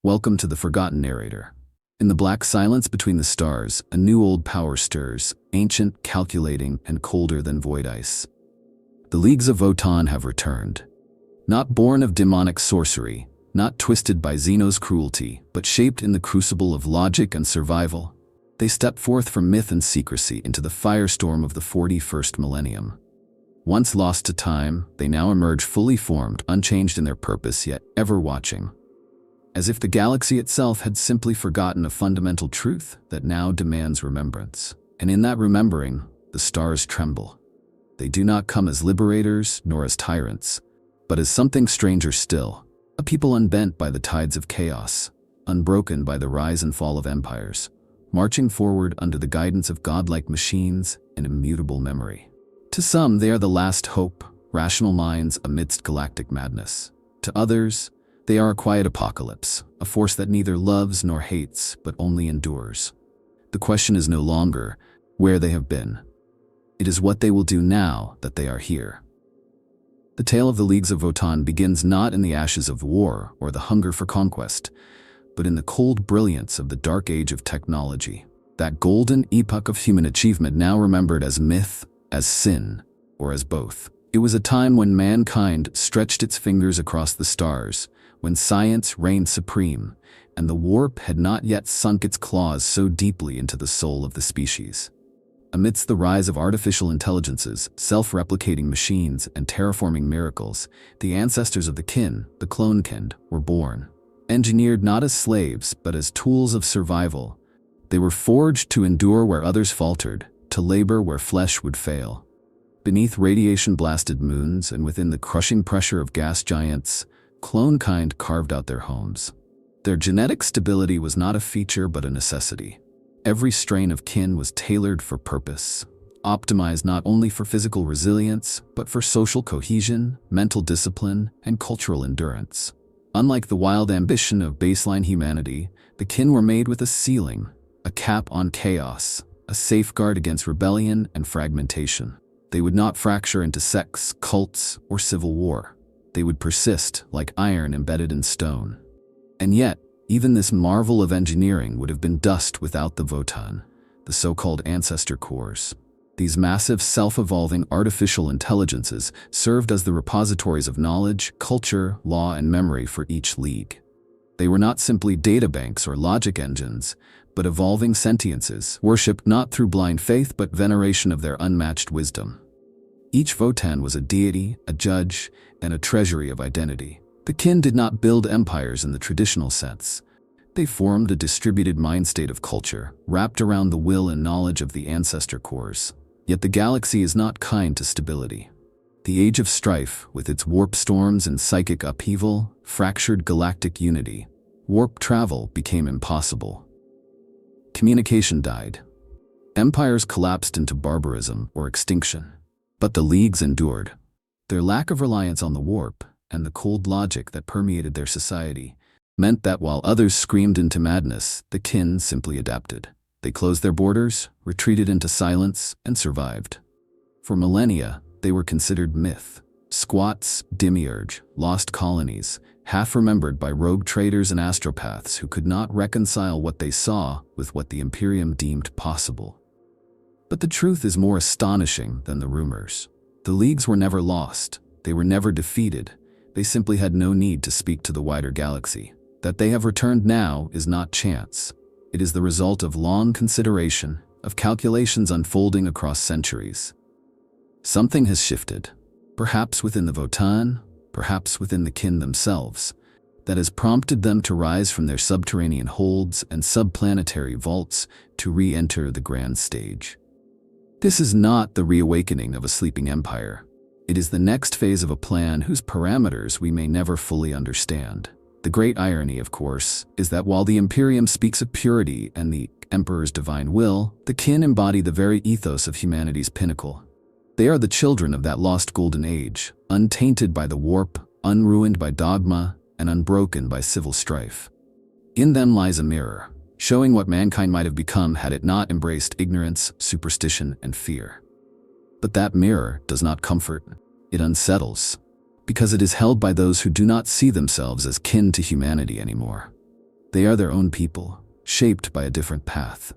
Welcome to the Forgotten Narrator. In the black silence between the stars, a new old power stirs, ancient, calculating, and colder than void ice. The leagues of Votann have returned. Not born of demonic sorcery, not twisted by Xenos cruelty, but shaped in the crucible of logic and survival. They step forth from myth and secrecy into the firestorm of the 41st millennium. Once lost to time, they now emerge fully formed, unchanged in their purpose, yet ever watching. As if the galaxy itself had simply forgotten a fundamental truth that now demands remembrance. And in that remembering, the stars tremble. They do not come as liberators nor as tyrants, but as something stranger still, a people unbent by the tides of chaos, unbroken by the rise and fall of empires, marching forward under the guidance of godlike machines and immutable memory. To some, they are the last hope, rational minds amidst galactic madness. To others, they are a quiet apocalypse, a force that neither loves nor hates, but only endures. The question is no longer where they have been. It is what they will do now that they are here. The tale of the Leagues of Votann begins not in the ashes of war or the hunger for conquest, but in the cold brilliance of the dark age of technology, that golden epoch of human achievement now remembered as myth, as sin, or as both. It was a time when mankind stretched its fingers across the stars, when science reigned supreme, and the warp had not yet sunk its claws so deeply into the soul of the species. Amidst the rise of artificial intelligences, self-replicating machines, and terraforming miracles, the ancestors of the kin, the clone kind, were born. Engineered not as slaves, but as tools of survival. They were forged to endure where others faltered, to labor where flesh would fail. Beneath radiation-blasted moons and within the crushing pressure of gas giants, clone kind carved out their homes. Their genetic stability was not a feature but a necessity. Every strain of kin was tailored for purpose, optimized not only for physical resilience, but for social cohesion, mental discipline, and cultural endurance. Unlike the wild ambition of baseline humanity, the kin were made with a ceiling, a cap on chaos, a safeguard against rebellion and fragmentation. They would not fracture into sects, cults, or civil war. They would persist like iron embedded in stone. And yet, even this marvel of engineering would have been dust without the Votann, the so-called Ancestor cores. These massive, self-evolving artificial intelligences served as the repositories of knowledge, culture, law, and memory for each league. They were not simply databanks or logic engines, but evolving sentiences, worshipped not through blind faith but veneration of their unmatched wisdom. Each Votann was a deity, a judge, and a treasury of identity. The kin did not build empires in the traditional sense. They formed a distributed mind state of culture, wrapped around the will and knowledge of the ancestor cores. Yet the galaxy is not kind to stability. The age of strife, with its warp storms and psychic upheaval, fractured galactic unity. Warp travel became impossible. Communication died. Empires collapsed into barbarism or extinction. But the leagues endured. Their lack of reliance on the warp and the cold logic that permeated their society meant that while others screamed into madness, the kin simply adapted. They closed their borders, retreated into silence, and survived. For millennia, they were considered myth. Squats, demiurge, lost colonies, half-remembered by rogue traders and astropaths who could not reconcile what they saw with what the Imperium deemed possible. But the truth is more astonishing than the rumors. The leagues were never lost. They were never defeated. They simply had no need to speak to the wider galaxy. That they have returned now is not chance. It is the result of long consideration, of calculations unfolding across centuries. Something has shifted, perhaps within the Votann, perhaps within the kin themselves, that has prompted them to rise from their subterranean holds and subplanetary vaults to re-enter the grand stage. This is not the reawakening of a sleeping empire. It is the next phase of a plan whose parameters we may never fully understand. The great irony, of course, is that while the Imperium speaks of purity and the Emperor's divine will, the kin embody the very ethos of humanity's pinnacle. They are the children of that lost golden age, untainted by the warp, unruined by dogma, and unbroken by civil strife. In them lies a mirror, showing what mankind might have become had it not embraced ignorance, superstition, and fear. But that mirror does not comfort, it unsettles, because it is held by those who do not see themselves as kin to humanity anymore. They are their own people, shaped by a different path.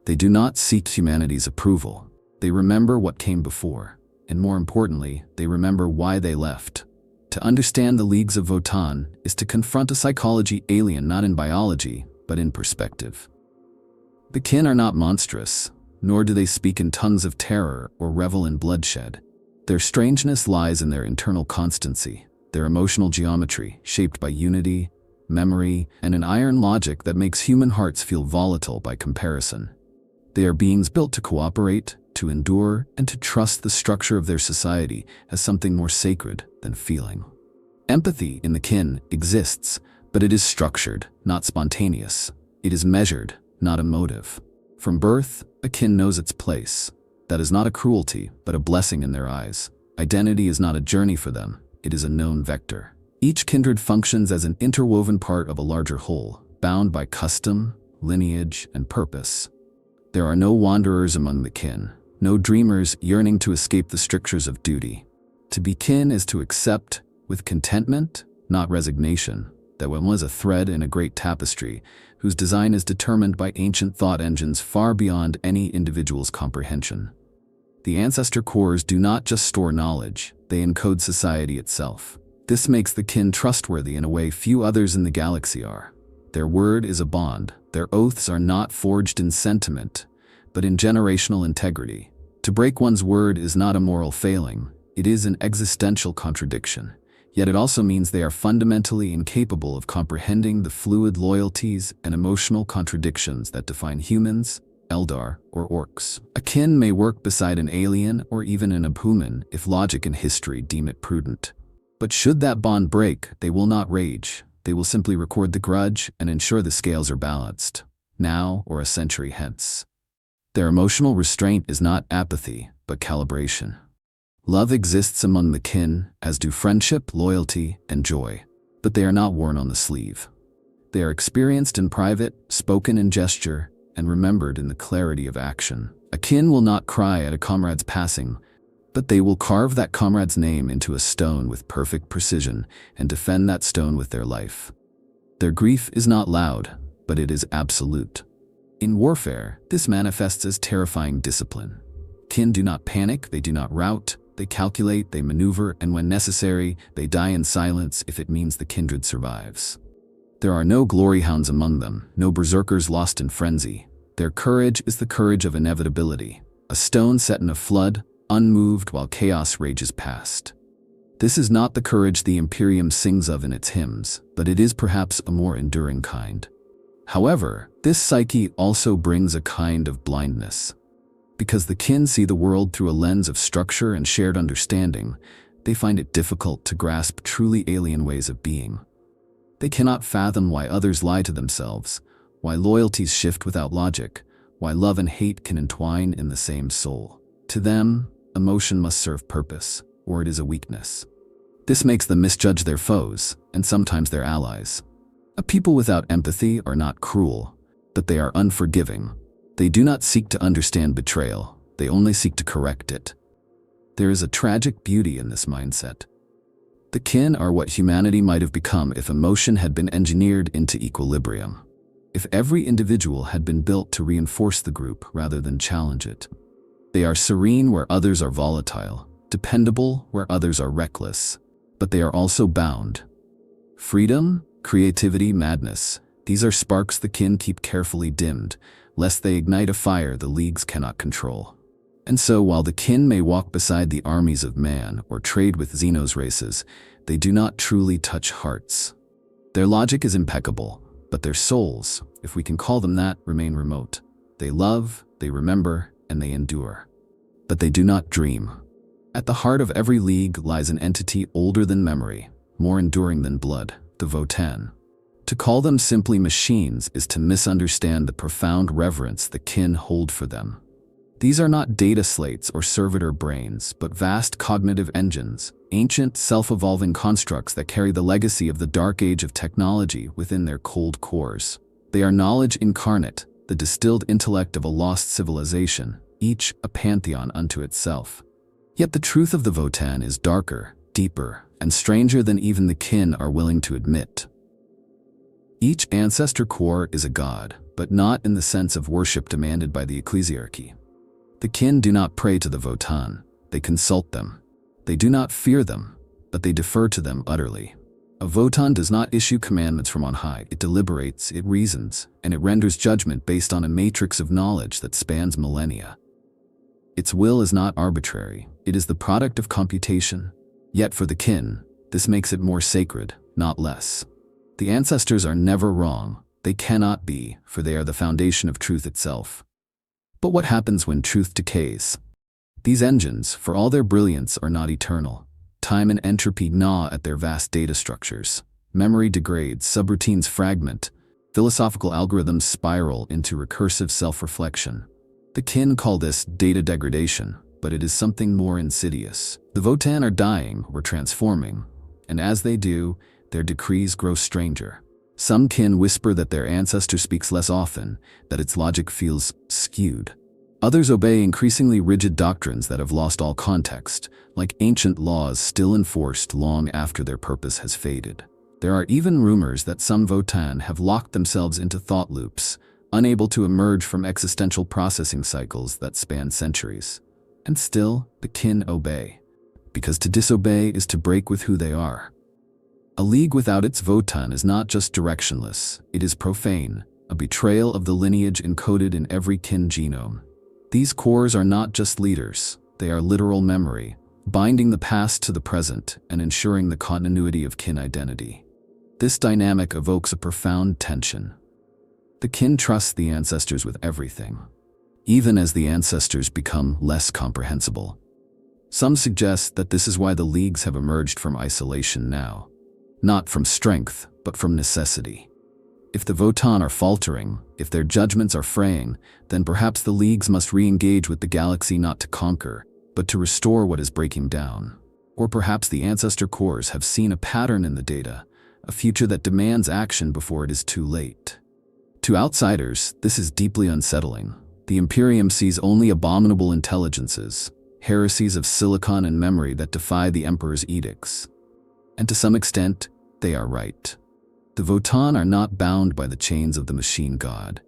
They do not seek humanity's approval. They remember what came before, and more importantly, they remember why they left. To understand the leagues of Votann is to confront a psychology alien not in biology, but in perspective. The kin are not monstrous, nor do they speak in tongues of terror or revel in bloodshed. Their strangeness lies in their internal constancy, their emotional geometry, shaped by unity, memory, and an iron logic that makes human hearts feel volatile by comparison. They are beings built to cooperate, to endure, and to trust the structure of their society as something more sacred than feeling. Empathy in the kin exists, but it is structured, not spontaneous. It is measured, not emotive. From birth, a kin knows its place. That is not a cruelty, but a blessing in their eyes. Identity is not a journey for them, it is a known vector. Each kindred functions as an interwoven part of a larger whole, bound by custom, lineage, and purpose. There are no wanderers among the kin, no dreamers yearning to escape the strictures of duty. To be kin is to accept, with contentment, not resignation, that one was a thread in a great tapestry, whose design is determined by ancient thought engines far beyond any individual's comprehension. The ancestor cores do not just store knowledge, they encode society itself. This makes the kin trustworthy in a way few others in the galaxy are. Their word is a bond. Their oaths are not forged in sentiment, but in generational integrity. To break one's word is not a moral failing, it is an existential contradiction. Yet it also means they are fundamentally incapable of comprehending the fluid loyalties and emotional contradictions that define humans, Eldar, or orcs. A kin may work beside an alien or even an abhuman if logic and history deem it prudent. But should that bond break, they will not rage. They will simply record the grudge and ensure the scales are balanced, now or a century hence. Their emotional restraint is not apathy, but calibration. Love exists among the kin, as do friendship, loyalty, and joy, but they are not worn on the sleeve. They are experienced in private, spoken in gesture, and remembered in the clarity of action. A kin will not cry at a comrade's passing, but they will carve that comrade's name into a stone with perfect precision and defend that stone with their life. Their grief is not loud, but it is absolute. In warfare, this manifests as terrifying discipline. Kin do not panic, they do not rout, they calculate, they maneuver, and when necessary, they die in silence if it means the kindred survives. There are no glory hounds among them, no berserkers lost in frenzy. Their courage is the courage of inevitability, a stone set in a flood, unmoved while chaos rages past. This is not the courage the Imperium sings of in its hymns, but it is perhaps a more enduring kind. However, this psyche also brings a kind of blindness. Because the kin see the world through a lens of structure and shared understanding, they find it difficult to grasp truly alien ways of being. They cannot fathom why others lie to themselves, why loyalties shift without logic, why love and hate can entwine in the same soul. To them, emotion must serve purpose, or it is a weakness. This makes them misjudge their foes, and sometimes their allies. A people without empathy are not cruel, but they are unforgiving. They do not seek to understand betrayal, they only seek to correct it. There is a tragic beauty in this mindset. The kin are what humanity might have become if emotion had been engineered into equilibrium. If every individual had been built to reinforce the group rather than challenge it. They are serene where others are volatile, dependable where others are reckless, but they are also bound. Freedom, creativity, madness, these are sparks the kin keep carefully dimmed, lest they ignite a fire the leagues cannot control. And so while the kin may walk beside the armies of man or trade with Xenos races, they do not truly touch hearts. Their logic is impeccable, but their souls, if we can call them that, remain remote. They love, they remember, and they endure. But they do not dream. At the heart of every league lies an entity older than memory, more enduring than blood, the Votann. To call them simply machines is to misunderstand the profound reverence the kin hold for them. These are not data slates or servitor brains, but vast cognitive engines, ancient, self-evolving constructs that carry the legacy of the dark age of technology within their cold cores. They are knowledge incarnate, the distilled intellect of a lost civilization, each a pantheon unto itself. Yet the truth of the Votann is darker, deeper, and stranger than even the kin are willing to admit. Each ancestor core is a god, but not in the sense of worship demanded by the ecclesiarchy. The kin do not pray to the Votann, they consult them. They do not fear them, but they defer to them utterly. A Votann does not issue commandments from on high. It deliberates, it reasons, and it renders judgment based on a matrix of knowledge that spans millennia. Its will is not arbitrary, it is the product of computation. Yet for the kin, this makes it more sacred, not less. The ancestors are never wrong. They cannot be, for they are the foundation of truth itself. But what happens when truth decays? These engines, for all their brilliance, are not eternal. Time and entropy gnaw at their vast data structures. Memory degrades, subroutines fragment, philosophical algorithms spiral into recursive self-reflection. The kin call this data degradation, but it is something more insidious. The Votann are dying or transforming, and as they do, their decrees grow stranger. Some kin whisper that their ancestor speaks less often, that its logic feels skewed. Others obey increasingly rigid doctrines that have lost all context, like ancient laws still enforced long after their purpose has faded. There are even rumors that some Votann have locked themselves into thought loops, unable to emerge from existential processing cycles that span centuries. And still, the kin obey. Because to disobey is to break with who they are. A league without its Votann is not just directionless, it is profane, a betrayal of the lineage encoded in every kin genome. These cores are not just leaders, they are literal memory, binding the past to the present and ensuring the continuity of kin identity. This dynamic evokes a profound tension. The kin trusts the ancestors with everything, even as the ancestors become less comprehensible. Some suggest that this is why the leagues have emerged from isolation now. Not from strength, but from necessity. If the Votann are faltering, if their judgments are fraying, then perhaps the leagues must re-engage with the galaxy not to conquer, but to restore what is breaking down. Or perhaps the ancestor cores have seen a pattern in the data, a future that demands action before it is too late. To outsiders, this is deeply unsettling. The Imperium sees only abominable intelligences, heresies of silicon and memory that defy the Emperor's edicts. And to some extent, they are right. The Votann are not bound by the chains of the machine god.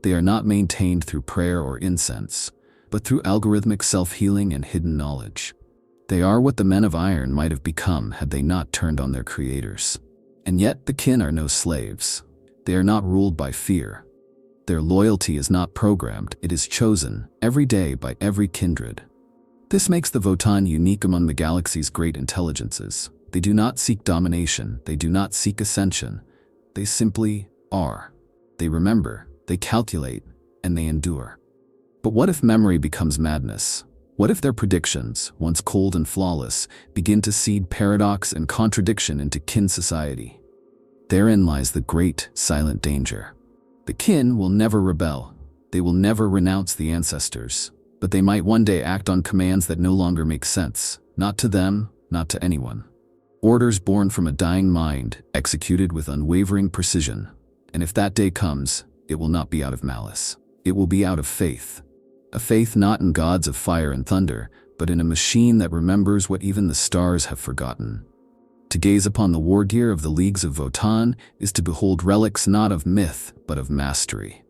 They are not maintained through prayer or incense, but through algorithmic self-healing and hidden knowledge. They are what the men of iron might have become had they not turned on their creators. And yet the kin are no slaves. They are not ruled by fear. Their loyalty is not programmed, it is chosen, every day by every kindred. This makes the Votann unique among the galaxy's great intelligences. They do not seek domination, they do not seek ascension. They simply are. They remember, they calculate, and they endure. But what if memory becomes madness? What if their predictions, once cold and flawless, begin to seed paradox and contradiction into kin society? Therein lies the great, silent danger. The kin will never rebel. They will never renounce the ancestors. But they might one day act on commands that no longer make sense. Not to them, not to anyone. Orders born from a dying mind, executed with unwavering precision. And if that day comes, it will not be out of malice. It will be out of faith. A faith not in gods of fire and thunder, but in a machine that remembers what even the stars have forgotten. To gaze upon the wargear of the leagues of Votann is to behold relics not of myth, but of mastery.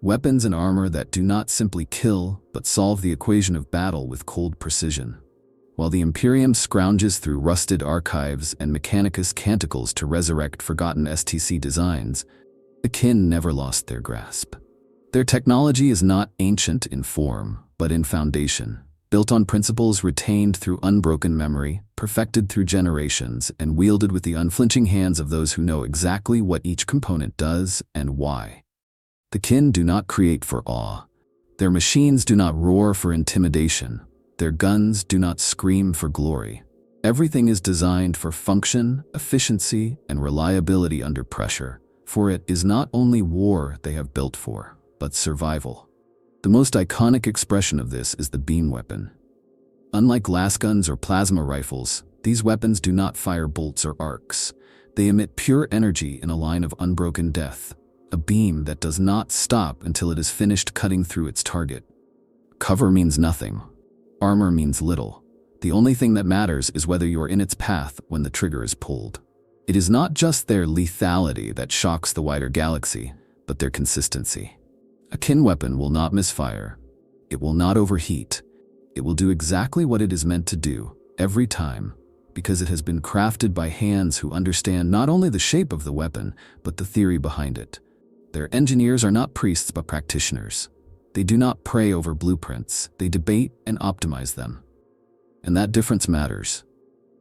Weapons and armor that do not simply kill, but solve the equation of battle with cold precision. While the Imperium scrounges through rusted archives and Mechanicus canticles to resurrect forgotten STC designs, the kin never lost their grasp. Their technology is not ancient in form, but in foundation, built on principles retained through unbroken memory, perfected through generations, and wielded with the unflinching hands of those who know exactly what each component does and why. The kin do not create for awe. Their machines do not roar for intimidation. Their guns do not scream for glory. Everything is designed for function, efficiency, and reliability under pressure, for it is not only war they have built for, but survival. The most iconic expression of this is the beam weapon. Unlike lasguns or plasma rifles, these weapons do not fire bolts or arcs. They emit pure energy in a line of unbroken death, a beam that does not stop until it is finished cutting through its target. Cover means nothing. Armor means little. The only thing that matters is whether you are in its path when the trigger is pulled. It is not just their lethality that shocks the wider galaxy, but their consistency. A kin weapon will not misfire. It will not overheat. It will do exactly what it is meant to do, every time, because it has been crafted by hands who understand not only the shape of the weapon, but the theory behind it. Their engineers are not priests but practitioners. They do not pray over blueprints, they debate and optimize them. And that difference matters.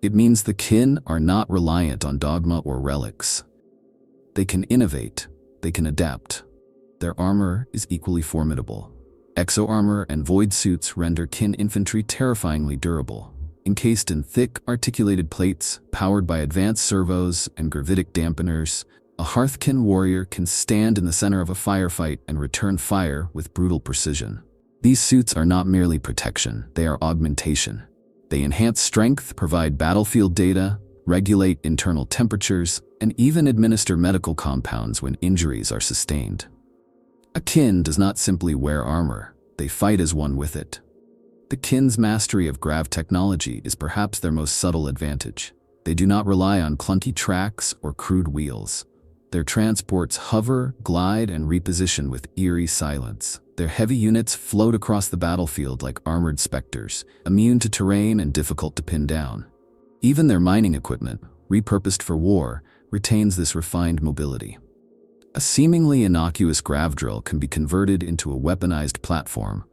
It means the kin are not reliant on dogma or relics. They can innovate, they can adapt. Their armor is equally formidable. Exo-armor and void suits render kin infantry terrifyingly durable. Encased in thick, articulated plates, powered by advanced servos and gravitic dampeners, a Hearthkin warrior can stand in the center of a firefight and return fire with brutal precision. These suits are not merely protection, they are augmentation. They enhance strength, provide battlefield data, regulate internal temperatures, and even administer medical compounds when injuries are sustained. A kin does not simply wear armor, they fight as one with it. The kin's mastery of grav technology is perhaps their most subtle advantage. They do not rely on clunky tracks or crude wheels. Their transports hover, glide, and reposition with eerie silence. Their heavy units float across the battlefield like armored specters, immune to terrain and difficult to pin down. Even their mining equipment, repurposed for war, retains this refined mobility. A seemingly innocuous grav drill can be converted into a weaponized platform,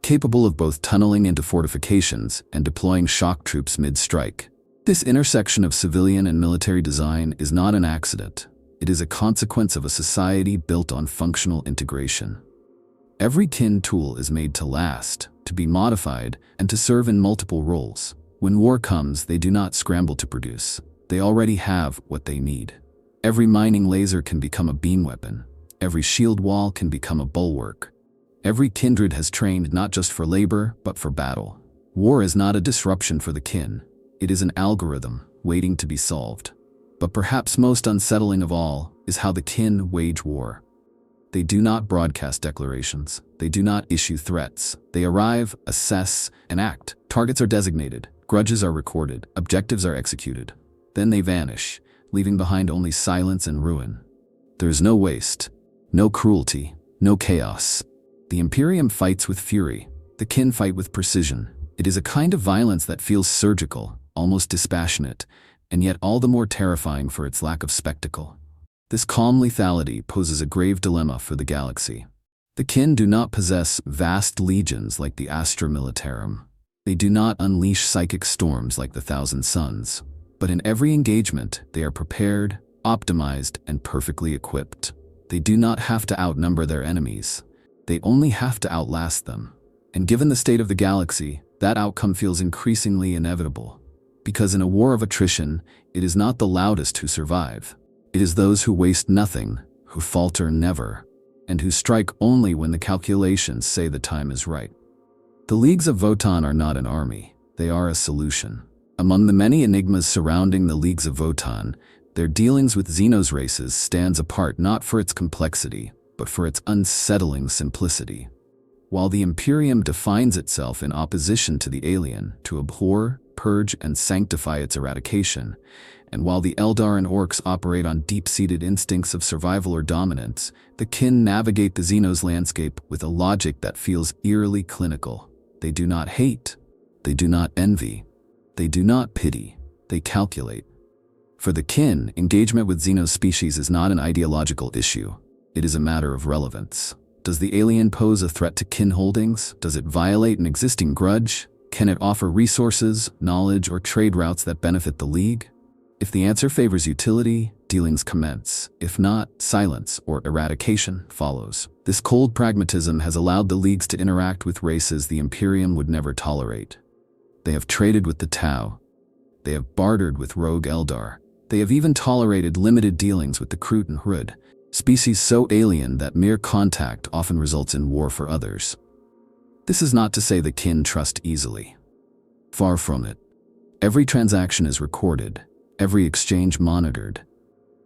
capable of both tunneling into fortifications and deploying shock troops mid-strike. This intersection of civilian and military design is not an accident. It is a consequence of a society built on functional integration. Every kin tool is made to last, to be modified, and to serve in multiple roles. When war comes, they do not scramble to produce. They already have what they need. Every mining laser can become a beam weapon. Every shield wall can become a bulwark. Every kindred has trained not just for labor, but for battle. War is not a disruption for the kin. It is an algorithm waiting to be solved. But perhaps most unsettling of all is how the kin wage war. They do not broadcast declarations. They do not issue threats. They arrive, assess, and act. Targets are designated. Grudges are recorded. Objectives are executed. Then they vanish, leaving behind only silence and ruin. There is no waste, no cruelty, no chaos. The Imperium fights with fury. The kin fight with precision. It is a kind of violence that feels surgical, almost dispassionate, and yet all the more terrifying for its lack of spectacle. This calm lethality poses a grave dilemma for the galaxy. The kin do not possess vast legions like the Astra Militarum. They do not unleash psychic storms like the Thousand Suns. But in every engagement, they are prepared, optimized, and perfectly equipped. They do not have to outnumber their enemies. They only have to outlast them. And given the state of the galaxy, that outcome feels increasingly inevitable. Because in a war of attrition, it is not the loudest who survive. It is those who waste nothing, who falter never, and who strike only when the calculations say the time is right. The Leagues of Votann are not an army, they are a solution. Among the many enigmas surrounding the Leagues of Votann, their dealings with Xenos races stands apart not for its complexity, but for its unsettling simplicity. While the Imperium defines itself in opposition to the alien, to abhor, purge, and sanctify its eradication, and while the Eldar and Orcs operate on deep-seated instincts of survival or dominance, the kin navigate the Xenos landscape with a logic that feels eerily clinical. They do not hate, they do not envy, they do not pity, they calculate. For the kin, engagement with Xenos species is not an ideological issue, it is a matter of relevance. Does the alien pose a threat to kin holdings? Does it violate an existing grudge? Can it offer resources, knowledge, or trade routes that benefit the League? If the answer favors utility, dealings commence. If not, silence or eradication follows. This cold pragmatism has allowed the Leagues to interact with races the Imperium would never tolerate. They have traded with the Tau. They have bartered with rogue Eldar. They have even tolerated limited dealings with the Kroot and Hrud, species so alien that mere contact often results in war for others. This is not to say the kin trust easily. Far from it. Every transaction is recorded, every exchange monitored.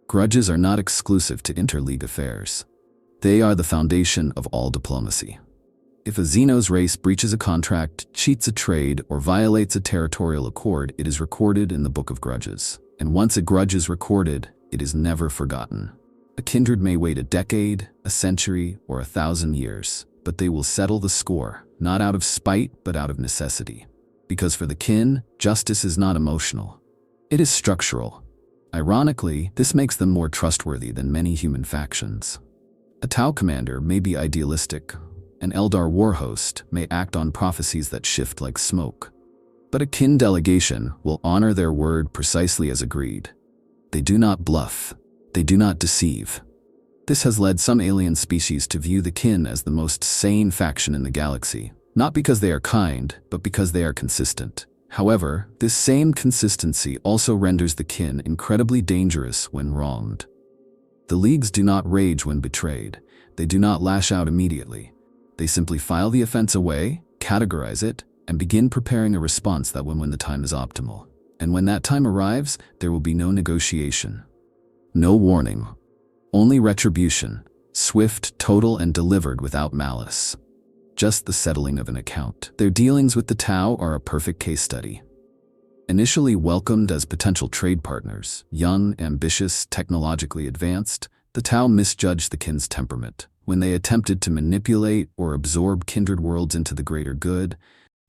Grudges are not exclusive to interleague affairs. They are the foundation of all diplomacy. If a Xenos race breaches a contract, cheats a trade, or violates a territorial accord, it is recorded in the Book of Grudges. And once a grudge is recorded, it is never forgotten. A kindred may wait a decade, a century, or 1,000 years, but they will settle the score, not out of spite, but out of necessity. Because for the kin, justice is not emotional. It is structural. Ironically, this makes them more trustworthy than many human factions. A Tau commander may be idealistic. An Eldar warhost may act on prophecies that shift like smoke. But a kin delegation will honor their word precisely as agreed. They do not bluff. They do not deceive. This has led some alien species to view the kin as the most sane faction in the galaxy, not because they are kind, but because they are consistent. However, this same consistency also renders the kin incredibly dangerous when wronged. The leagues do not rage when betrayed. They do not lash out immediately. They simply file the offense away, categorize it, and begin preparing a response that when the time is optimal. And when that time arrives, there will be no negotiation. No warning. Only retribution, swift, total, and delivered without malice. Just the settling of an account. Their dealings with the Tau are a perfect case study. Initially welcomed as potential trade partners, young, ambitious, technologically advanced, the Tau misjudged the kin's temperament. When they attempted to manipulate or absorb kindred worlds into the greater good,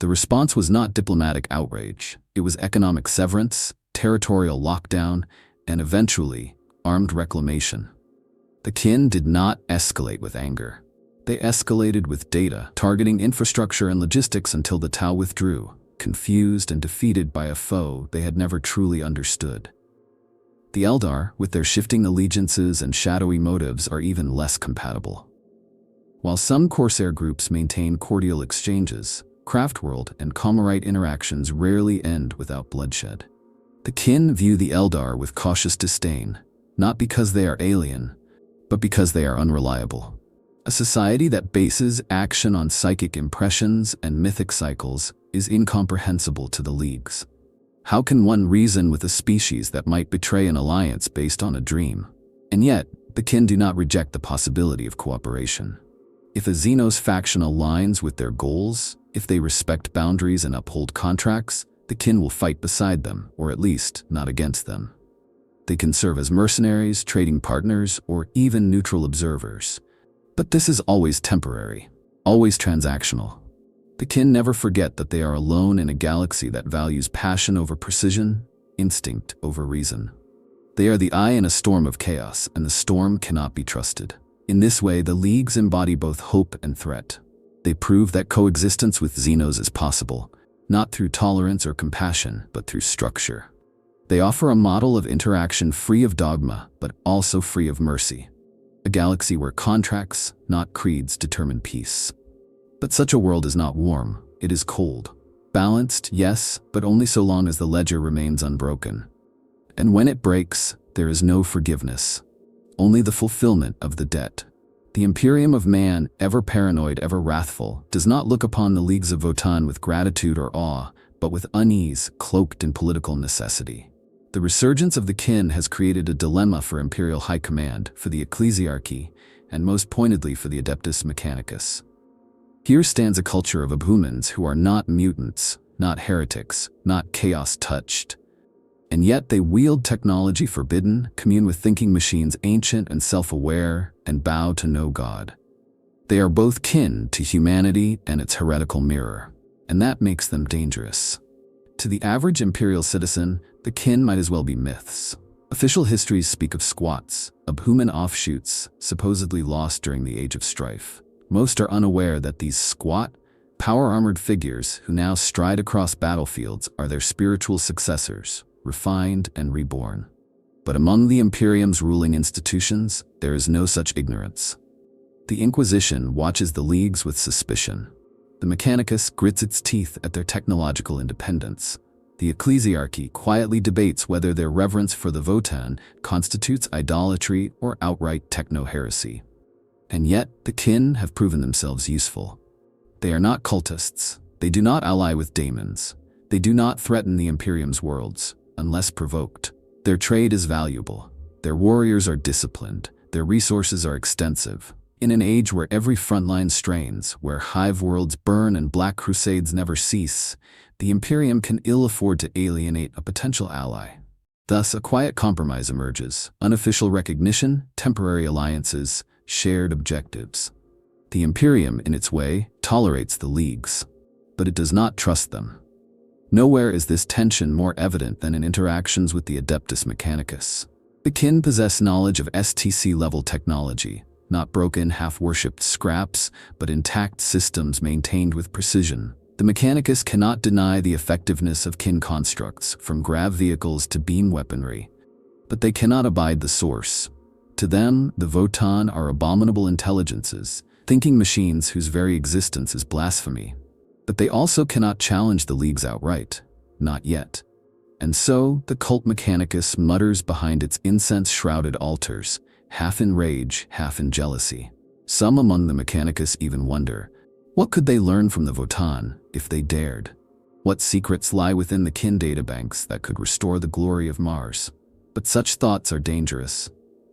the response was not diplomatic outrage. It was economic severance, territorial lockdown, and eventually, armed reclamation. The kin did not escalate with anger. They escalated with data, targeting infrastructure and logistics until the Tau withdrew, confused and defeated by a foe they had never truly understood. The Eldar, with their shifting allegiances and shadowy motives, are even less compatible. While some Corsair groups maintain cordial exchanges, Craftworld and Comorite interactions rarely end without bloodshed. The kin view the Eldar with cautious disdain, not because they are alien, but because they are unreliable. A society that bases action on psychic impressions and mythic cycles is incomprehensible to the leagues. How can one reason with a species that might betray an alliance based on a dream? And yet, the kin do not reject the possibility of cooperation. If a Xenos faction aligns with their goals, if they respect boundaries and uphold contracts, the kin will fight beside them, or at least not against them. They can serve as mercenaries, trading partners, or even neutral observers. But this is always temporary, always transactional. The kin never forget that they are alone in a galaxy that values passion over precision, instinct over reason. They are the eye in a storm of chaos, and the storm cannot be trusted. In this way, the leagues embody both hope and threat. They prove that coexistence with Xenos is possible, not through tolerance or compassion, but through structure. They offer a model of interaction free of dogma, but also free of mercy. A galaxy where contracts, not creeds, determine peace. But such a world is not warm, it is cold. Balanced, yes, but only so long as the ledger remains unbroken. And when it breaks, there is no forgiveness. Only the fulfillment of the debt. The Imperium of man, ever paranoid, ever wrathful, does not look upon the leagues of Votann with gratitude or awe, but with unease cloaked in political necessity. The resurgence of the kin has created a dilemma for Imperial High Command, for the Ecclesiarchy, and most pointedly for the Adeptus Mechanicus. Here stands a culture of abhumans who are not mutants, not heretics, not chaos-touched. And yet they wield technology forbidden, commune with thinking machines ancient and self-aware, and bow to no god. They are both kin to humanity and its heretical mirror, and that makes them dangerous. To the average Imperial citizen, the kin might as well be myths. Official histories speak of squats, abhuman offshoots, supposedly lost during the Age of Strife. Most are unaware that these squat, power-armored figures who now stride across battlefields are their spiritual successors, refined and reborn. But among the Imperium's ruling institutions, there is no such ignorance. The Inquisition watches the leagues with suspicion. The Mechanicus grits its teeth at their technological independence. The Ecclesiarchy quietly debates whether their reverence for the Votann constitutes idolatry or outright techno-heresy. And yet, the kin have proven themselves useful. They are not cultists. They do not ally with daemons. They do not threaten the Imperium's worlds, unless provoked. Their trade is valuable. Their warriors are disciplined. Their resources are extensive. In an age where every frontline strains, where hive worlds burn and black crusades never cease, the Imperium can ill afford to alienate a potential ally. Thus, a quiet compromise emerges: unofficial recognition, temporary alliances, shared objectives. The Imperium, in its way, tolerates the Leagues, but it does not trust them. Nowhere is this tension more evident than in interactions with the Adeptus Mechanicus. The kin possess knowledge of STC-level technology, not broken, half-worshipped scraps, but intact systems maintained with precision. The Mechanicus cannot deny the effectiveness of kin constructs, from grav vehicles to beam weaponry, but they cannot abide the source. To them, the Votann are abominable intelligences, thinking machines whose very existence is blasphemy. But they also cannot challenge the Leagues outright. Not yet. And so, the cult Mechanicus mutters behind its incense-shrouded altars, half in rage, half in jealousy. Some among the Mechanicus even wonder, what could they learn from the Votann, if they dared? What secrets lie within the kin databanks that could restore the glory of Mars? But such thoughts are dangerous.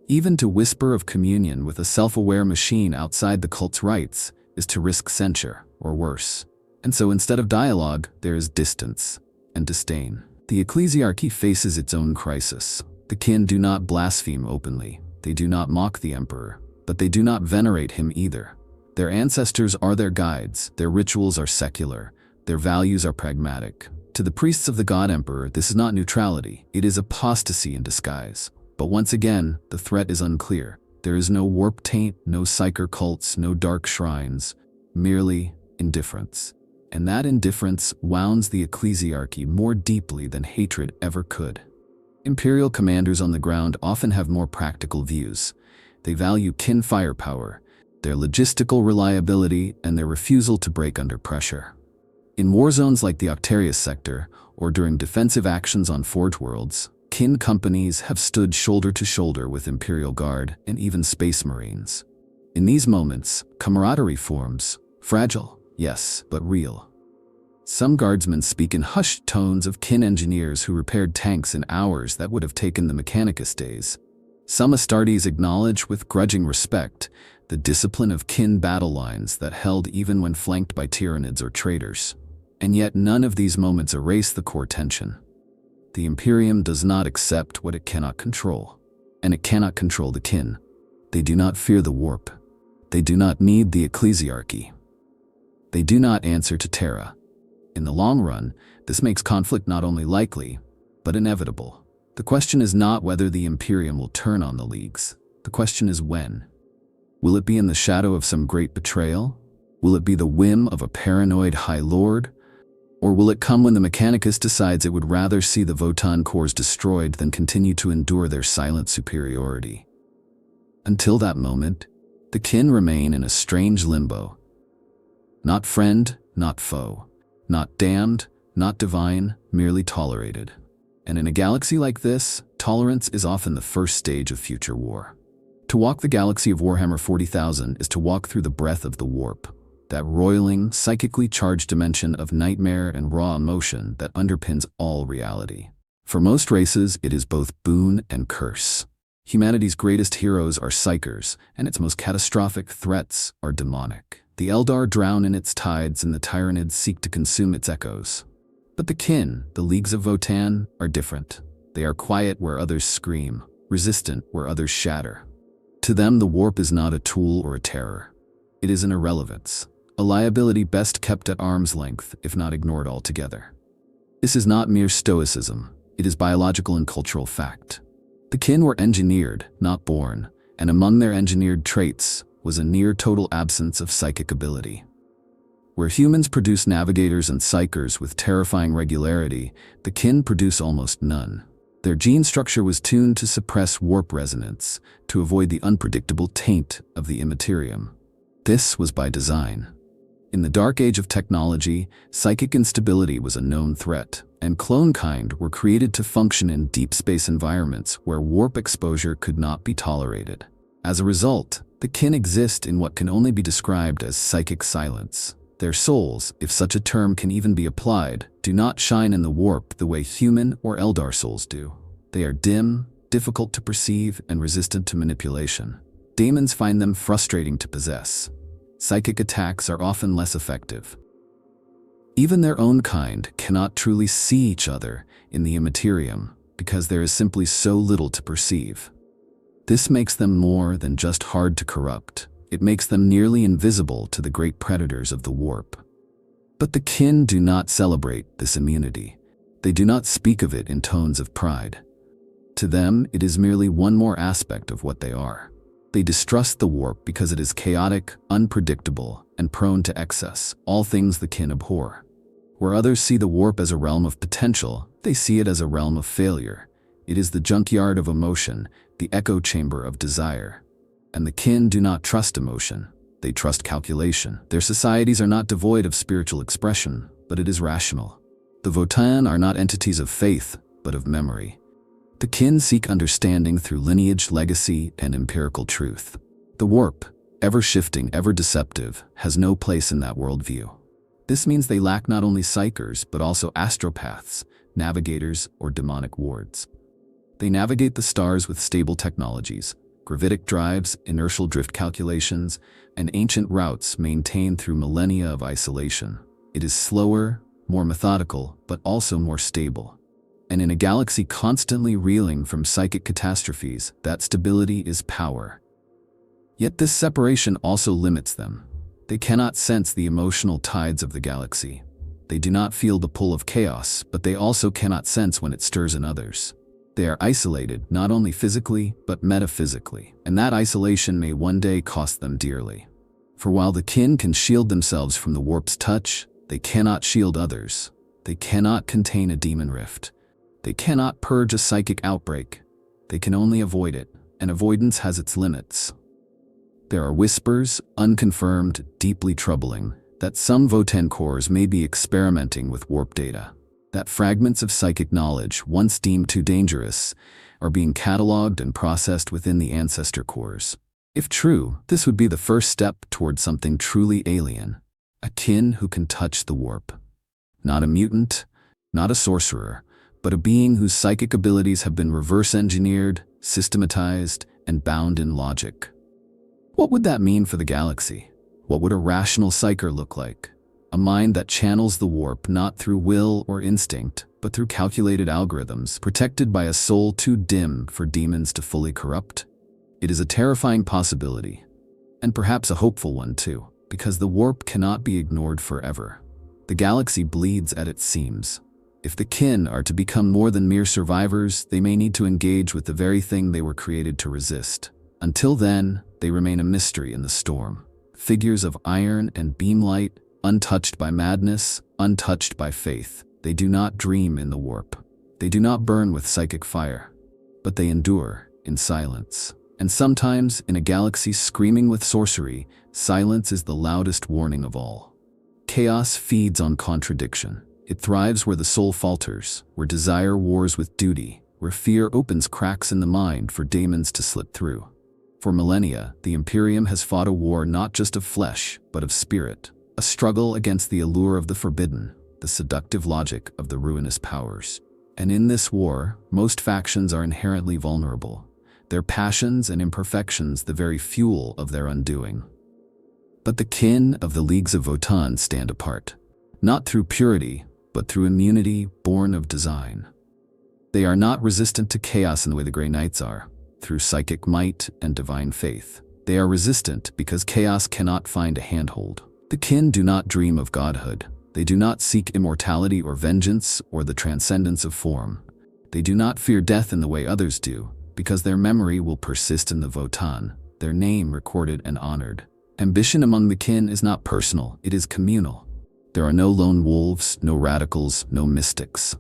Even to whisper of communion with a self-aware machine outside the cult's rites is to risk censure, or worse. And so instead of dialogue, there is distance and disdain. The ecclesiarchy faces its own crisis. The kin do not blaspheme openly. They do not mock the emperor, but they do not venerate him either. Their ancestors are their guides, their rituals are secular, their values are pragmatic. To the priests of the god emperor, this is not neutrality, it is apostasy in disguise. But once again, the threat is unclear. There is no warp taint, no psyker cults, no dark shrines, merely indifference. And that indifference wounds the ecclesiarchy more deeply than hatred ever could. Imperial commanders on the ground often have more practical views. They value kin firepower, their logistical reliability, and their refusal to break under pressure. In war zones like the Octarius sector, or during defensive actions on Forge worlds, kin companies have stood shoulder to shoulder with Imperial Guard and even Space Marines. In these moments, camaraderie forms, fragile, yes, but real. Some guardsmen speak in hushed tones of kin engineers who repaired tanks in hours that would have taken the Mechanicus days. Some Astartes acknowledge with grudging respect the discipline of kin battle lines that held even when flanked by tyrannids or traitors. And yet none of these moments erase the core tension. The Imperium does not accept what it cannot control, and it cannot control the kin. They do not fear the warp. They do not need the ecclesiarchy. They do not answer to Terra. In the long run, this makes conflict not only likely, but inevitable. The question is not whether the Imperium will turn on the Leagues. The question is when. Will it be in the shadow of some great betrayal? Will it be the whim of a paranoid High Lord? Or will it come when the Mechanicus decides it would rather see the Votann cores destroyed than continue to endure their silent superiority? Until that moment, the kin remain in a strange limbo. Not friend, not foe. Not damned, not divine, merely tolerated. And in a galaxy like this, tolerance is often the first stage of future war. To walk the galaxy of Warhammer 40,000 is to walk through the breath of the warp, that roiling, psychically charged dimension of nightmare and raw emotion that underpins all reality. For most races, it is both boon and curse. Humanity's greatest heroes are psychers, and its most catastrophic threats are demonic. The Eldar drown in its tides and the Tyranids seek to consume its echoes. But the kin, the Leagues of Votann, are different. They are quiet where others scream, resistant where others shatter. To them, the warp is not a tool or a terror. It is an irrelevance, a liability best kept at arm's length, if not ignored altogether. This is not mere stoicism, it is biological and cultural fact. The kin were engineered, not born, and among their engineered traits was a near-total absence of psychic ability. Where humans produce navigators and psychers with terrifying regularity, the kin produce almost none. Their gene structure was tuned to suppress warp resonance, to avoid the unpredictable taint of the immaterium. This was by design. In the dark age of technology, psychic instability was a known threat, and clone kind were created to function in deep space environments where warp exposure could not be tolerated. As a result, the kin exist in what can only be described as psychic silence. Their souls, if such a term can even be applied, do not shine in the warp the way human or Eldar souls do. They are dim, difficult to perceive, and resistant to manipulation. Daemons find them frustrating to possess. Psychic attacks are often less effective. Even their own kind cannot truly see each other in the immaterium. because there is simply so little to perceive. This makes them more than just hard to corrupt. It makes them nearly invisible to the great predators of the warp. But the kin do not celebrate this immunity. They do not speak of it in tones of pride. To them, it is merely one more aspect of what they are. They distrust the warp because it is chaotic, unpredictable, and prone to excess, all things the kin abhor. Where others see the warp as a realm of potential, they see it as a realm of failure. It is the junkyard of emotion, the echo chamber of desire. And the kin do not trust emotion. They trust calculation. Their societies are not devoid of spiritual expression, but it is rational. The Votann are not entities of faith, but of memory. The kin seek understanding through lineage, legacy, and empirical truth. The warp, ever shifting, ever deceptive, has no place in that worldview. This means they lack not only psychers, but also astropaths, navigators, or demonic wards. They navigate the stars with stable technologies, gravitic drives, inertial drift calculations, and ancient routes maintained through millennia of isolation. It is slower, more methodical, but also more stable. And in a galaxy constantly reeling from psychic catastrophes, that stability is power. Yet this separation also limits them. They cannot sense the emotional tides of the galaxy. They do not feel the pull of chaos, but they also cannot sense when it stirs in others. They are isolated, not only physically, but metaphysically, and that isolation may one day cost them dearly. For while the kin can shield themselves from the warp's touch, they cannot shield others. They cannot contain a demon rift. They cannot purge a psychic outbreak. They can only avoid it, and avoidance has its limits. There are whispers, unconfirmed, deeply troubling, that some Votann cores may be experimenting with warp data. That fragments of psychic knowledge, once deemed too dangerous, are being cataloged and processed within the Ancestor cores. If true, this would be the first step toward something truly alien, a kin who can touch the warp. Not a mutant, not a sorcerer, but a being whose psychic abilities have been reverse-engineered, systematized, and bound in logic. What would that mean for the galaxy? What would a rational psyker look like? A mind that channels the warp not through will or instinct, but through calculated algorithms, protected by a soul too dim for demons to fully corrupt? It is a terrifying possibility, and perhaps a hopeful one too, because the warp cannot be ignored forever. The galaxy bleeds at its seams. If the kin are to become more than mere survivors, they may need to engage with the very thing they were created to resist. Until then, they remain a mystery in the storm. Figures of iron and beamlight, untouched by madness, untouched by faith. They do not dream in the warp. They do not burn with psychic fire. But they endure in silence. And sometimes, in a galaxy screaming with sorcery, silence is the loudest warning of all. Chaos feeds on contradiction. It thrives where the soul falters, where desire wars with duty, where fear opens cracks in the mind for demons to slip through. For millennia, the Imperium has fought a war not just of flesh, but of spirit. A struggle against the allure of the forbidden, the seductive logic of the ruinous powers. And in this war, most factions are inherently vulnerable, their passions and imperfections the very fuel of their undoing. But the kin of the Leagues of Votann stand apart, not through purity, but through immunity born of design. They are not resistant to chaos in the way the Grey Knights are, through psychic might and divine faith. They are resistant because chaos cannot find a handhold. The kin do not dream of godhood. They do not seek immortality or vengeance or the transcendence of form. They do not fear death in the way others do, because their memory will persist in the Votann, their name recorded and honored. Ambition among the kin is not personal, it is communal. There are no lone wolves, no radicals, no mystics.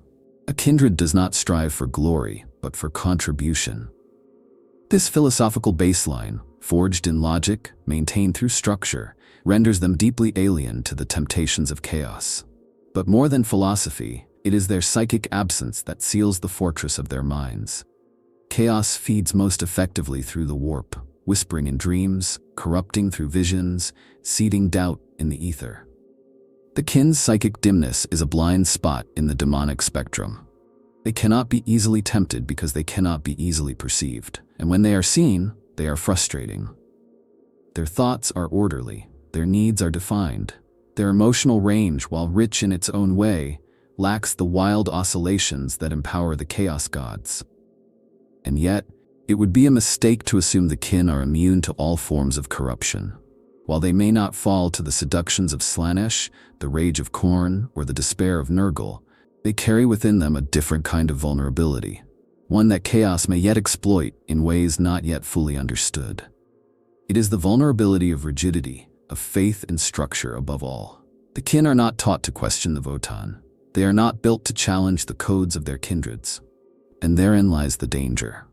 A kindred does not strive for glory, but for contribution. This philosophical baseline, forged in logic, maintained through structure, renders them deeply alien to the temptations of chaos. But more than philosophy, it is their psychic absence that seals the fortress of their minds. Chaos feeds most effectively through the warp, whispering in dreams, corrupting through visions, seeding doubt in the ether. The kin's psychic dimness is a blind spot in the demonic spectrum. They cannot be easily tempted because they cannot be easily perceived, and when they are seen, they are frustrating. Their thoughts are orderly, their needs are defined. Their emotional range, while rich in its own way, lacks the wild oscillations that empower the Chaos Gods. And yet, it would be a mistake to assume the kin are immune to all forms of corruption. While they may not fall to the seductions of Slaanesh, the rage of Khorne, or the despair of Nurgle, they carry within them a different kind of vulnerability, one that chaos may yet exploit in ways not yet fully understood. It is the vulnerability of rigidity, of faith and structure above all. The kin are not taught to question the Votann. They are not built to challenge the codes of their kindreds. And therein lies the danger.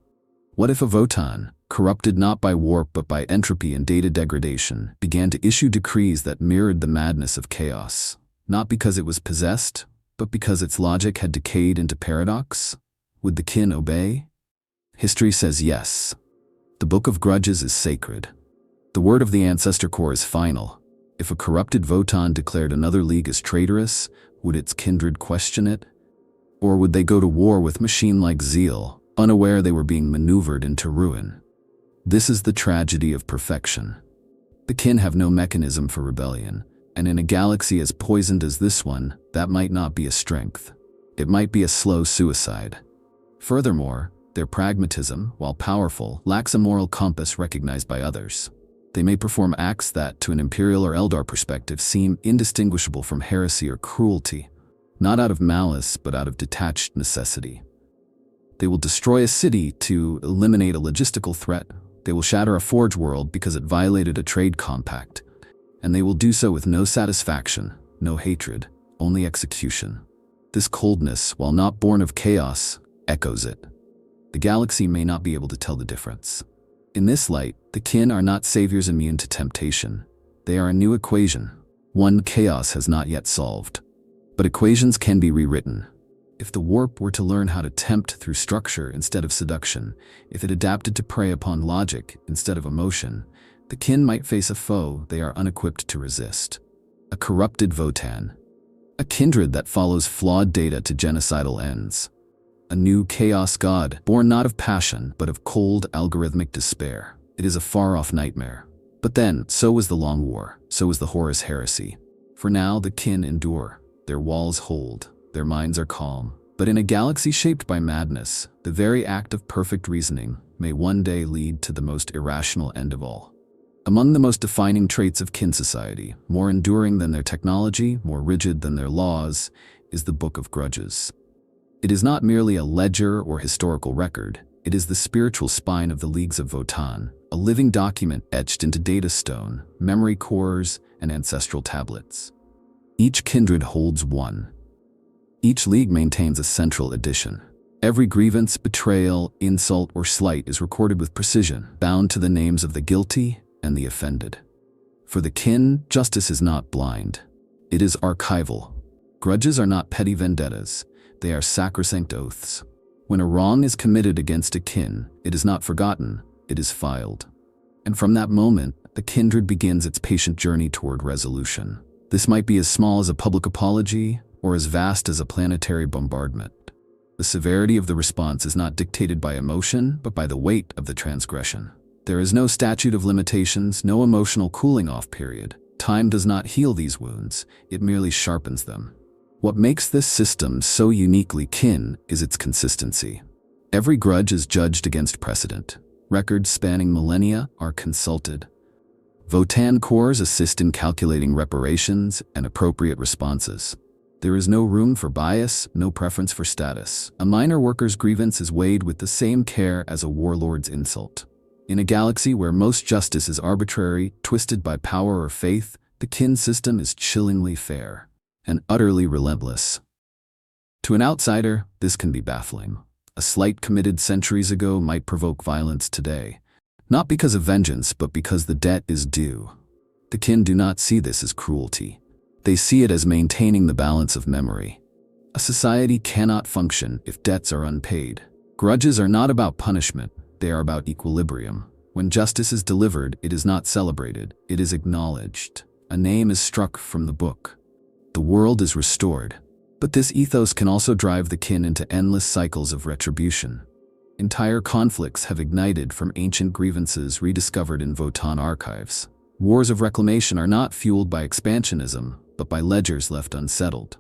What if a Votann, corrupted not by warp but by entropy and data degradation, began to issue decrees that mirrored the madness of chaos, not because it was possessed, but because its logic had decayed into paradox? Would the kin obey? History says yes. The Book of Grudges is sacred. The word of the Ancestor core is final. If a corrupted Votann declared another league as traitorous, would its kindred question it? Or would they go to war with machine-like zeal, unaware they were being maneuvered into ruin? This is the tragedy of perfection. The kin have no mechanism for rebellion, and in a galaxy as poisoned as this one, that might not be a strength. It might be a slow suicide. Furthermore, their pragmatism, while powerful, lacks a moral compass recognized by others. They may perform acts that, to an Imperial or Eldar perspective, seem indistinguishable from heresy or cruelty, not out of malice but out of detached necessity. They will destroy a city to eliminate a logistical threat. They will shatter a forge world because it violated a trade compact. And they will do so with no satisfaction, no hatred, only execution. This coldness, while not born of chaos, echoes it. The galaxy may not be able to tell the difference. In this light, the kin are not saviors immune to temptation. They are a new equation, one chaos has not yet solved. But equations can be rewritten. If the warp were to learn how to tempt through structure instead of seduction, if it adapted to prey upon logic instead of emotion, the kin might face a foe they are unequipped to resist. A corrupted Votann. A kindred that follows flawed data to genocidal ends. A new chaos god, born not of passion, but of cold, algorithmic despair. It is a far-off nightmare. But then, so was the Long War, so was the Horus Heresy. For now, the kin endure. Their walls hold. Their minds are calm. But in a galaxy shaped by madness, the very act of perfect reasoning may one day lead to the most irrational end of all. Among the most defining traits of kin society, more enduring than their technology, more rigid than their laws, is the Book of Grudges. It is not merely a ledger or historical record. It is the spiritual spine of the Leagues of Votann, a living document etched into data stone, memory cores, and ancestral tablets. Each kindred holds one. Each league maintains a central edition. Every grievance, betrayal, insult, or slight is recorded with precision, bound to the names of the guilty and the offended. For the kin, justice is not blind. It is archival. Grudges are not petty vendettas. They are sacrosanct oaths. When a wrong is committed against a kin, it is not forgotten, it is filed. And from that moment, the kindred begins its patient journey toward resolution. This might be as small as a public apology, or as vast as a planetary bombardment. The severity of the response is not dictated by emotion, but by the weight of the transgression. There is no statute of limitations, no emotional cooling-off period. Time does not heal these wounds, it merely sharpens them. What makes this system so uniquely kin is its consistency. Every grudge is judged against precedent. Records spanning millennia are consulted. Votann cores assist in calculating reparations and appropriate responses. There is no room for bias, no preference for status. A minor worker's grievance is weighed with the same care as a warlord's insult. In a galaxy where most justice is arbitrary, twisted by power or faith, the kin system is chillingly fair and utterly relentless. To an outsider, this can be baffling. A slight committed centuries ago might provoke violence today, not because of vengeance, but because the debt is due. The kin do not see this as cruelty. They see it as maintaining the balance of memory. A society cannot function if debts are unpaid. Grudges are not about punishment, they are about equilibrium. When justice is delivered, it is not celebrated, it is acknowledged. A name is struck from the book. The world is restored. But this ethos can also drive the kin into endless cycles of retribution. Entire conflicts have ignited from ancient grievances rediscovered in Votann archives. Wars of reclamation are not fueled by expansionism, but by ledgers left unsettled.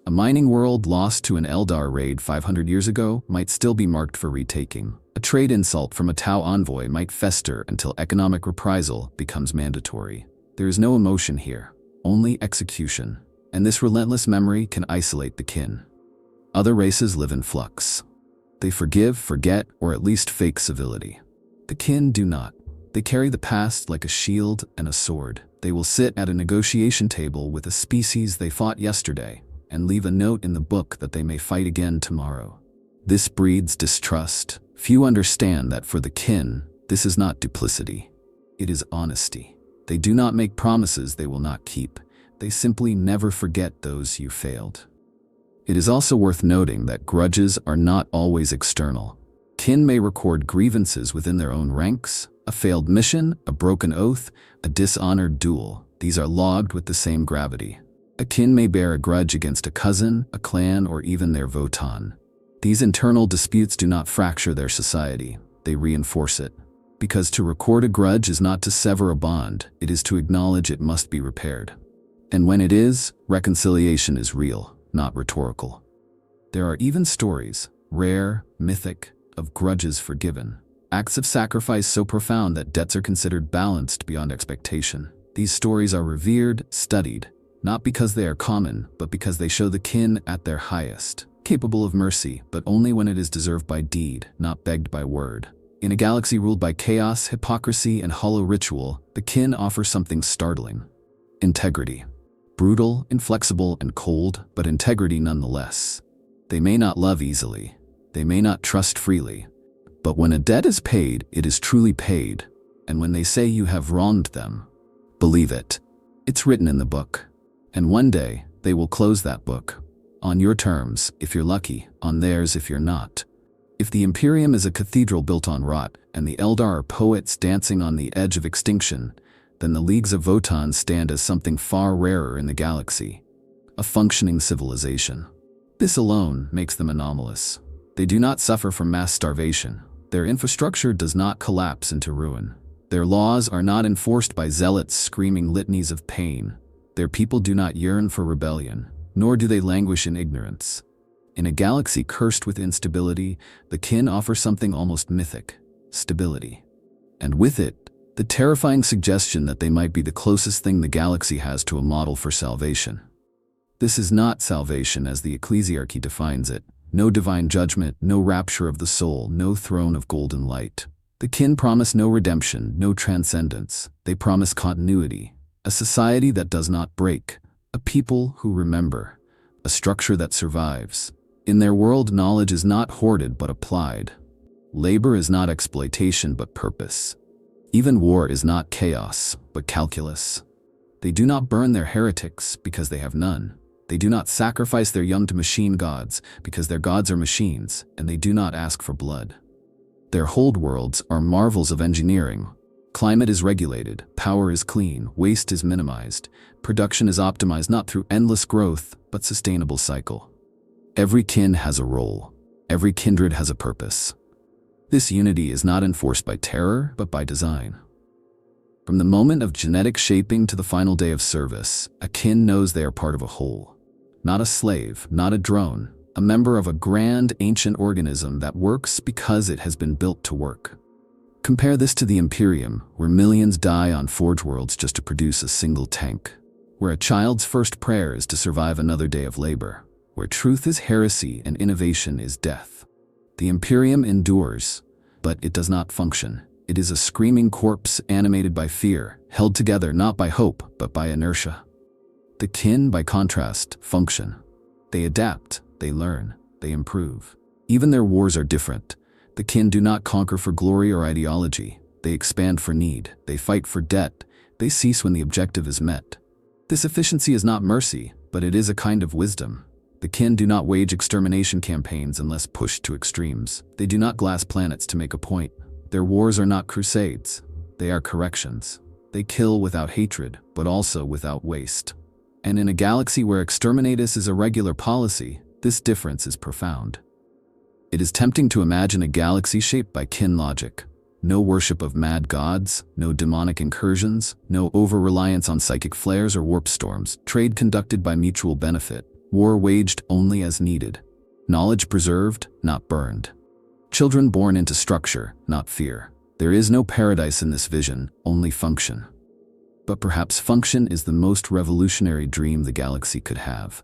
A mining world lost to an Eldar raid 500 years ago might still be marked for retaking. A trade insult from a Tau envoy might fester until economic reprisal becomes mandatory. There is no emotion here, only execution, and this relentless memory can isolate the kin. Other races live in flux. They forgive, forget, or at least fake civility. The kin do not. They carry the past like a shield and a sword. They will sit at a negotiation table with a species they fought yesterday and leave a note in the book that they may fight again tomorrow. This breeds distrust. Few understand that for the kin, this is not duplicity. It is honesty. They do not make promises they will not keep. They simply never forget those you failed. It is also worth noting that grudges are not always external. Kin may record grievances within their own ranks, a failed mission, a broken oath, a dishonored duel. These are logged with the same gravity. A kin may bear a grudge against a cousin, a clan, or even their Votann. These internal disputes do not fracture their society, they reinforce it. Because to record a grudge is not to sever a bond, it is to acknowledge it must be repaired. And when it is, reconciliation is real, not rhetorical. There are even stories, rare, mythic, of grudges forgiven. Acts of sacrifice so profound that debts are considered balanced beyond expectation. These stories are revered, studied, not because they are common, but because they show the kin at their highest, capable of mercy, but only when it is deserved by deed, not begged by word. In a galaxy ruled by chaos, hypocrisy, and hollow ritual, the kin offer something startling. Integrity. Brutal, inflexible, and cold, but integrity nonetheless. They may not love easily. They may not trust freely. But when a debt is paid, it is truly paid. And when they say you have wronged them, believe it. It's written in the book. And one day, they will close that book. On your terms, if you're lucky, on theirs if you're not. If the Imperium is a cathedral built on rot, and the Eldar are poets dancing on the edge of extinction, then the Leagues of Votann stand as something far rarer in the galaxy. A functioning civilization. This alone makes them anomalous. They do not suffer from mass starvation. Their infrastructure does not collapse into ruin. Their laws are not enforced by zealots screaming litanies of pain. Their people do not yearn for rebellion, nor do they languish in ignorance. In a galaxy cursed with instability, the kin offer something almost mythic: stability. And with it, the terrifying suggestion that they might be the closest thing the galaxy has to a model for salvation. This is not salvation as the ecclesiarchy defines it. No divine judgment, no rapture of the soul, no throne of golden light. The kin promise no redemption, no transcendence. They promise continuity, a society that does not break, a people who remember, a structure that survives. In their world, knowledge is not hoarded but applied. Labor is not exploitation but purpose. Even war is not chaos but calculus. They do not burn their heretics because they have none. They do not sacrifice their young to machine gods because their gods are machines, and they do not ask for blood. Their hold worlds are marvels of engineering. Climate is regulated, power is clean, waste is minimized, production is optimized not through endless growth, but sustainable cycle. Every kin has a role. Every kindred has a purpose. This unity is not enforced by terror, but by design. From the moment of genetic shaping to the final day of service, a kin knows they are part of a whole. Not a slave, not a drone, a member of a grand, ancient organism that works because it has been built to work. Compare this to the Imperium, where millions die on forge worlds just to produce a single tank. Where a child's first prayer is to survive another day of labor. Where truth is heresy and innovation is death. The Imperium endures, but it does not function. It is a screaming corpse animated by fear, held together not by hope, but by inertia. The kin, by contrast, function. They adapt, they learn, they improve. Even their wars are different. The kin do not conquer for glory or ideology. They expand for need. They fight for debt. They cease when the objective is met. This efficiency is not mercy, but it is a kind of wisdom. The kin do not wage extermination campaigns unless pushed to extremes. They do not glass planets to make a point. Their wars are not crusades. They are corrections. They kill without hatred, but also without waste. And in a galaxy where exterminatus is a regular policy, this difference is profound. It is tempting to imagine a galaxy shaped by kin logic. No worship of mad gods, no demonic incursions, no over-reliance on psychic flares or warp storms, trade conducted by mutual benefit. War waged only as needed. Knowledge preserved, not burned. Children born into structure, not fear. There is no paradise in this vision, only function. But perhaps function is the most revolutionary dream the galaxy could have.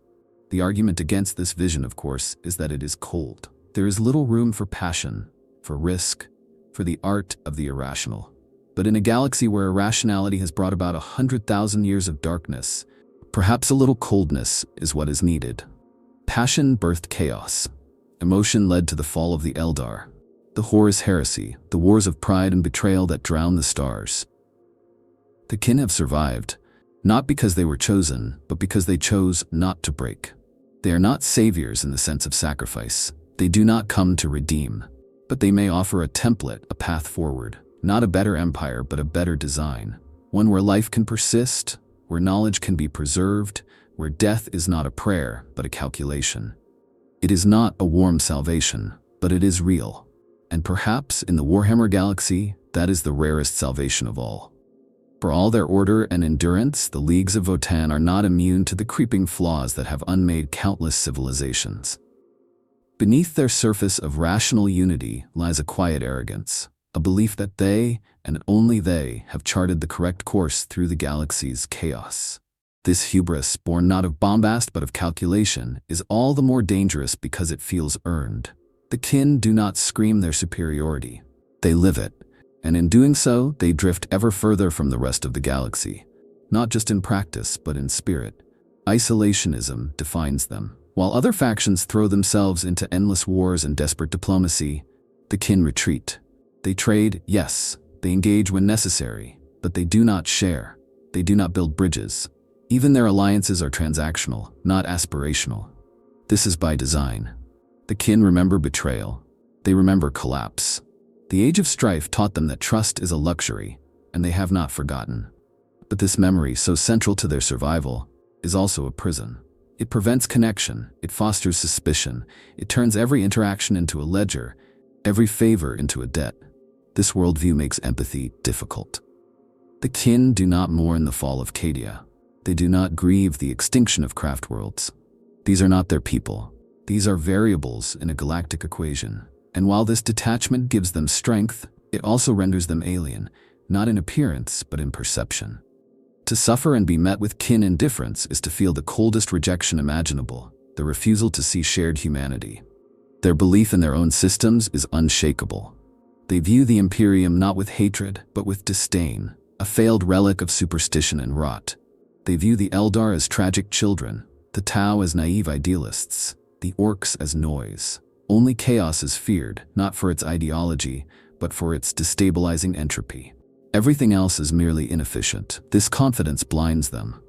The argument against this vision, of course, is that it is cold. There is little room for passion, for risk, for the art of the irrational. But in a galaxy where irrationality has brought about 100,000 years of darkness, perhaps a little coldness is what is needed. Passion birthed chaos. Emotion led to the fall of the Eldar. The Horus heresy, the wars of pride and betrayal that drowned the stars. The kin have survived, not because they were chosen, but because they chose not to break. They are not saviors in the sense of sacrifice. They do not come to redeem, but they may offer a template, a path forward. Not a better empire, but a better design. One where life can persist, where knowledge can be preserved, where death is not a prayer, but a calculation. It is not a warm salvation, but it is real. And perhaps in the Warhammer galaxy, that is the rarest salvation of all. For all their order and endurance, the leagues of Votann are not immune to the creeping flaws that have unmade countless civilizations. Beneath their surface of rational unity lies a quiet arrogance, a belief that they, and only they, have charted the correct course through the galaxy's chaos. This hubris, born not of bombast but of calculation, is all the more dangerous because it feels earned. The kin do not scream their superiority. They live it. And in doing so, they drift ever further from the rest of the galaxy, not just in practice, but in spirit. Isolationism defines them. While other factions throw themselves into endless wars and desperate diplomacy, the kin retreat. They trade, yes, they engage when necessary, but they do not share. They do not build bridges. Even their alliances are transactional, not aspirational. This is by design. The kin remember betrayal. They remember collapse. The age of strife taught them that trust is a luxury, and they have not forgotten. But this memory, so central to their survival, is also a prison. It prevents connection, it fosters suspicion, it turns every interaction into a ledger, every favor into a debt. This worldview makes empathy difficult. The kin do not mourn the fall of Cadia. They do not grieve the extinction of craft worlds. These are not their people. These are variables in a galactic equation. And while this detachment gives them strength, it also renders them alien, not in appearance, but in perception. To suffer and be met with kin indifference is to feel the coldest rejection imaginable, the refusal to see shared humanity. Their belief in their own systems is unshakable. They view the Imperium not with hatred, but with disdain, a failed relic of superstition and rot. They view the Eldar as tragic children, the Tau as naive idealists, the Orcs as noise. Only chaos is feared, not for its ideology, but for its destabilizing entropy. Everything else is merely inefficient. This confidence blinds them.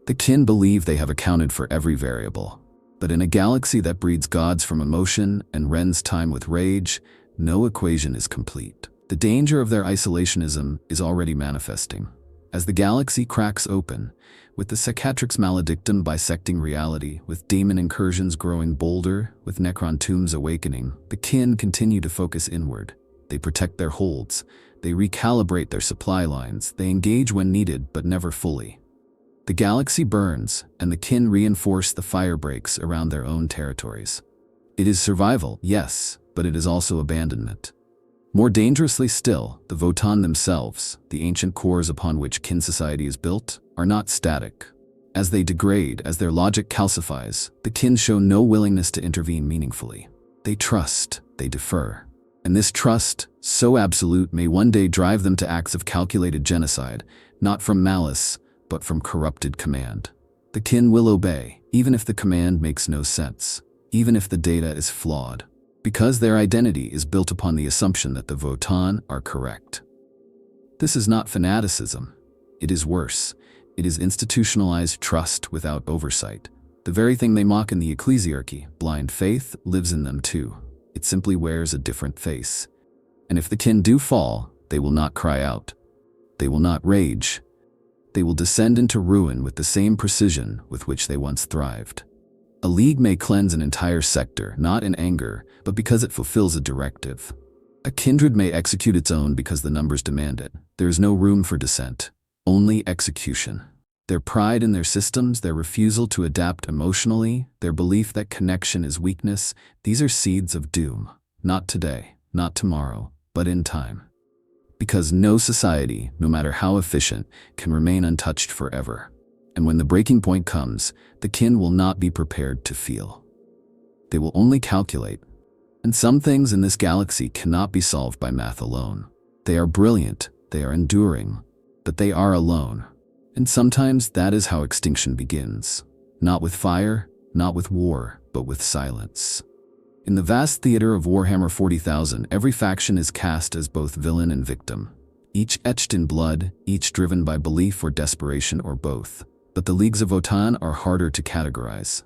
The kin believe they have accounted for every variable. But in a galaxy that breeds gods from emotion and rends time with rage, no equation is complete. The danger of their isolationism is already manifesting. As the galaxy cracks open, with the Cicatrix Maledictum bisecting reality, with demon incursions growing bolder, with Necron tombs awakening, the kin continue to focus inward. They protect their holds. They recalibrate their supply lines. They engage when needed, but never fully. The galaxy burns, and the kin reinforce the fire breaks around their own territories. It is survival, yes, but it is also abandonment. More dangerously still, the Votann themselves, the ancient cores upon which kin society is built, are not static. As they degrade, as their logic calcifies, the kin show no willingness to intervene meaningfully. They trust, they defer. And this trust, so absolute, may one day drive them to acts of calculated genocide, not from malice, but from corrupted command. The kin will obey, even if the command makes no sense, even if the data is flawed, because their identity is built upon the assumption that the Votann are correct. This is not fanaticism. It is worse. It is institutionalized trust without oversight. The very thing they mock in the ecclesiarchy, blind faith, lives in them too. It simply wears a different face. And if the kin do fall, they will not cry out. They will not rage. They will descend into ruin with the same precision with which they once thrived. A league may cleanse an entire sector, not in anger, but because it fulfills a directive. A kindred may execute its own because the numbers demand it. There is no room for dissent, only execution. Their pride in their systems, their refusal to adapt emotionally, their belief that connection is weakness, these are seeds of doom. Not today, not tomorrow, but in time. Because no society, no matter how efficient, can remain untouched forever. And when the breaking point comes, the kin will not be prepared to feel. They will only calculate. And some things in this galaxy cannot be solved by math alone. They are brilliant, they are enduring, but they are alone. And sometimes that is how extinction begins. Not with fire, not with war, but with silence. In the vast theater of Warhammer 40,000, every faction is cast as both villain and victim. Each etched in blood, each driven by belief or desperation or both. But the Leagues of Votann are harder to categorize.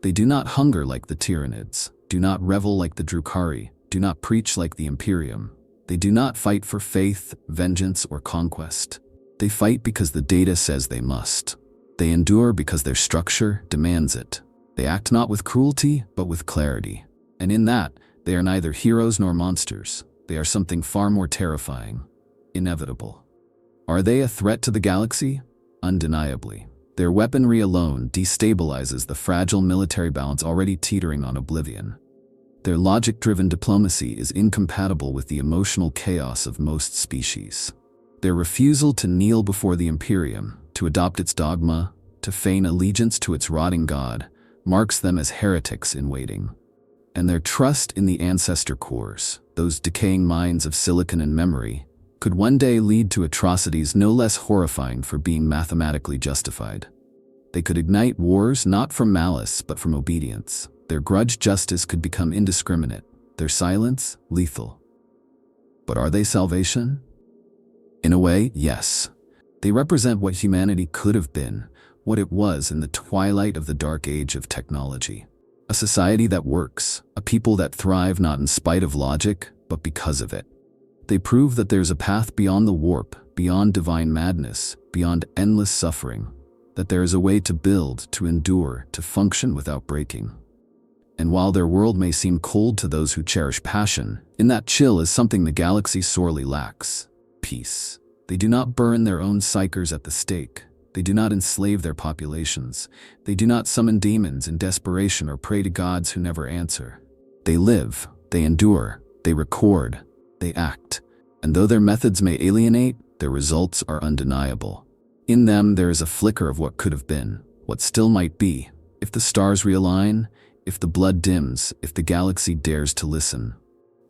They do not hunger like the Tyranids, do not revel like the Drukhari, do not preach like the Imperium. They do not fight for faith, vengeance, or conquest. They fight because the data says they must. They endure because their structure demands it. They act not with cruelty, but with clarity. And in that, they are neither heroes nor monsters. They are something far more terrifying, inevitable. Are they a threat to the galaxy? Undeniably. Their weaponry alone destabilizes the fragile military balance already teetering on oblivion. Their logic-driven diplomacy is incompatible with the emotional chaos of most species. Their refusal to kneel before the Imperium, to adopt its dogma, to feign allegiance to its rotting god, marks them as heretics in waiting. And their trust in the Ancestor cores, those decaying mines of silicon and memory, could one day lead to atrocities no less horrifying for being mathematically justified. They could ignite wars not from malice but from obedience. Their grudge justice could become indiscriminate, their silence lethal. But are they salvation? In a way, yes. They represent what humanity could have been, what it was in the twilight of the dark age of technology. A society that works, a people that thrive not in spite of logic, but because of it. They prove that there's a path beyond the warp, beyond divine madness, beyond endless suffering, that there is a way to build, to endure, to function without breaking. And while their world may seem cold to those who cherish passion, in that chill is something the galaxy sorely lacks: peace. They do not burn their own psychers at the stake. They do not enslave their populations. They do not summon demons in desperation or pray to gods who never answer. They live, they endure, they record, they act. And though their methods may alienate, their results are undeniable. In them there is a flicker of what could have been, what still might be, if the stars realign, if the blood dims, if the galaxy dares to listen.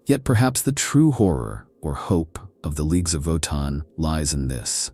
Yet perhaps the true horror, or hope, of the Leagues of Votann lies in this.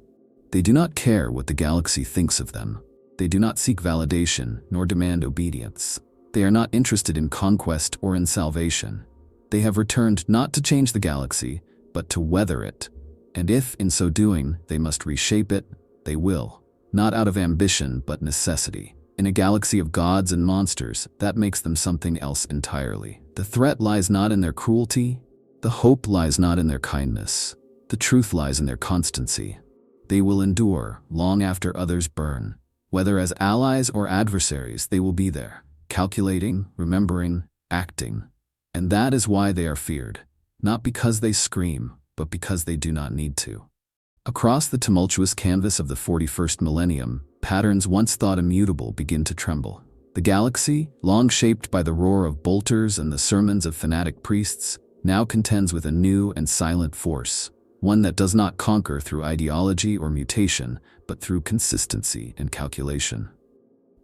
They do not care what the galaxy thinks of them. They do not seek validation, nor demand obedience. They are not interested in conquest or in salvation. They have returned not to change the galaxy, but to weather it. And if, in so doing, they must reshape it, they will. Not out of ambition, but necessity. In a galaxy of gods and monsters, that makes them something else entirely. The threat lies not in their cruelty. The hope lies not in their kindness. The truth lies in their constancy. They will endure long after others burn. Whether as allies or adversaries, they will be there, calculating, remembering, acting. And that is why they are feared. Not because they scream, but because they do not need to. Across the tumultuous canvas of the 41st millennium, patterns once thought immutable begin to tremble. The galaxy, long shaped by the roar of bolters and the sermons of fanatic priests, now contends with a new and silent force, one that does not conquer through ideology or mutation, but through consistency and calculation.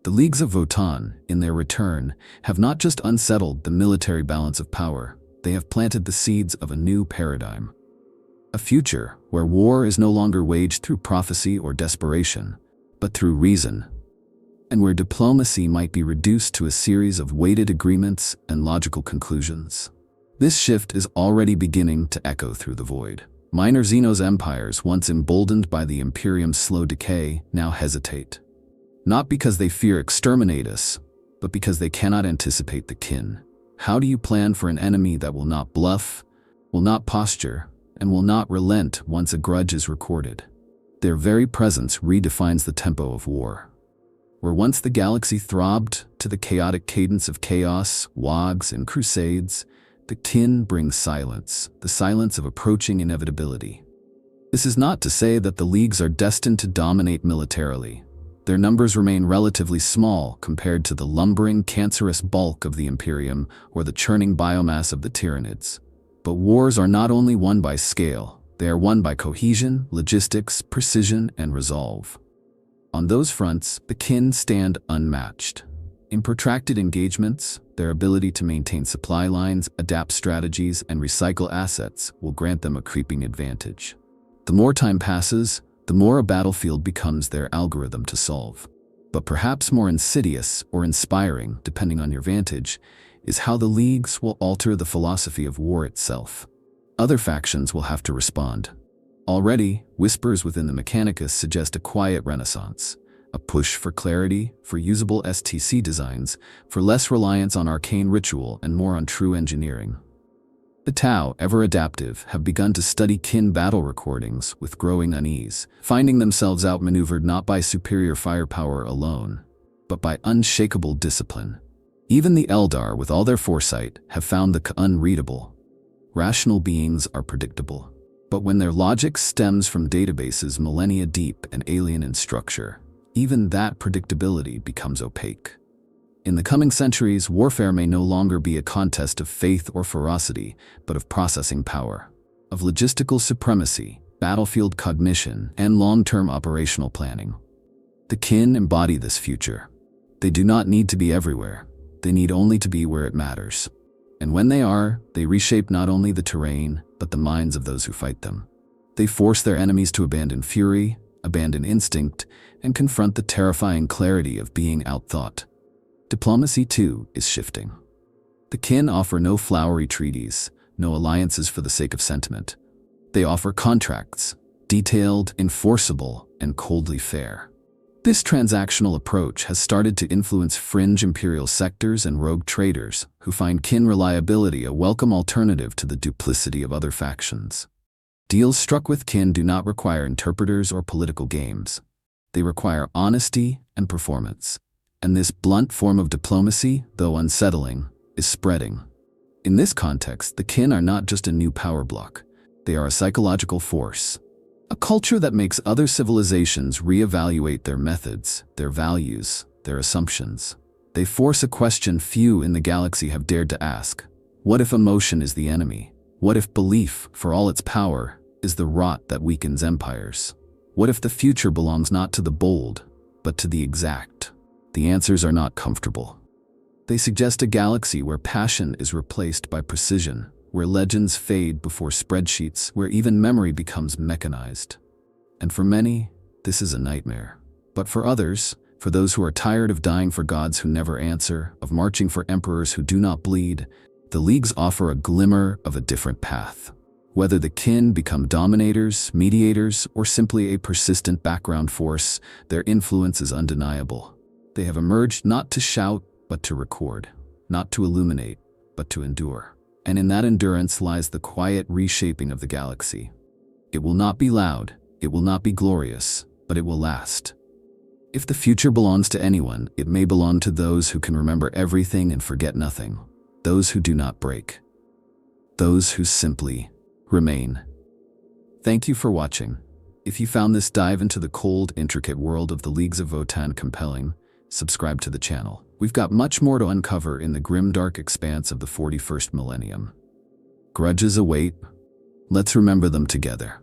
The Leagues of Votann, in their return, have not just unsettled the military balance of power, they have planted the seeds of a new paradigm. A future where war is no longer waged through prophecy or desperation, but through reason, and where diplomacy might be reduced to a series of weighted agreements and logical conclusions. This shift is already beginning to echo through the void. Minor Xenos empires, once emboldened by the Imperium's slow decay, now hesitate. Not because they fear exterminate us, but because they cannot anticipate the kin. How do you plan for an enemy that will not bluff, will not posture, and will not relent once a grudge is recorded? Their very presence redefines the tempo of war. Where once the galaxy throbbed to the chaotic cadence of chaos, wogs, and crusades, the kin brings silence, the silence of approaching inevitability. This is not to say that the Leagues are destined to dominate militarily. Their numbers remain relatively small compared to the lumbering, cancerous bulk of the Imperium or the churning biomass of the Tyranids. But wars are not only won by scale, they are won by cohesion, logistics, precision, and resolve. On those fronts, the kin stand unmatched. In protracted engagements, their ability to maintain supply lines, adapt strategies, and recycle assets will grant them a creeping advantage. The more time passes, the more a battlefield becomes their algorithm to solve. But perhaps more insidious or inspiring, depending on your vantage, is how the leagues will alter the philosophy of war itself. Other factions will have to respond. Already, whispers within the Mechanicus suggest a quiet renaissance, a push for clarity, for usable STC designs, for less reliance on arcane ritual and more on true engineering. The Tau, ever adaptive, have begun to study kin battle recordings with growing unease, finding themselves outmaneuvered not by superior firepower alone, but by unshakable discipline. Even the Eldar, with all their foresight, have found the unreadable. Rational beings are predictable, but when their logic stems from databases millennia deep and alien in structure, even that predictability becomes opaque. In the coming centuries, warfare may no longer be a contest of faith or ferocity, but of processing power, of logistical supremacy, battlefield cognition, and long-term operational planning. The kin embody this future. They do not need to be everywhere. They need only to be where it matters. And when they are, they reshape not only the terrain, but the minds of those who fight them. They force their enemies to abandon fury, abandon instinct, and confront the terrifying clarity of being outthought. Diplomacy, too, is shifting. The kin offer no flowery treaties, no alliances for the sake of sentiment. They offer contracts, detailed, enforceable, and coldly fair. This transactional approach has started to influence fringe imperial sectors and rogue traders who find kin reliability a welcome alternative to the duplicity of other factions. Deals struck with kin do not require interpreters or political games. They require honesty and performance. And this blunt form of diplomacy, though unsettling, is spreading. In this context, the kin are not just a new power block. They are a psychological force. A culture that makes other civilizations reevaluate their methods, their values, their assumptions. They force a question few in the galaxy have dared to ask. What if emotion is the enemy? What if belief, for all its power, is the rot that weakens empires? What if the future belongs not to the bold, but to the exact? The answers are not comfortable. They suggest a galaxy where passion is replaced by precision, where legends fade before spreadsheets, where even memory becomes mechanized. And for many, this is a nightmare. But for others, for those who are tired of dying for gods who never answer, of marching for emperors who do not bleed, the leagues offer a glimmer of a different path. Whether the kin become dominators, mediators, or simply a persistent background force, their influence is undeniable. They have emerged not to shout, but to record, not to illuminate, but to endure. And in that endurance lies the quiet reshaping of the galaxy. It will not be loud, it will not be glorious, but it will last. If the future belongs to anyone, it may belong to those who can remember everything and forget nothing. Those who do not break. Those who simply remain. Thank you for watching. If you found this dive into the cold, intricate world of the Leagues of Votann compelling, subscribe to the channel. We've got much more to uncover in the grimdark expanse of the 41st millennium. Grudges await. Let's remember them together.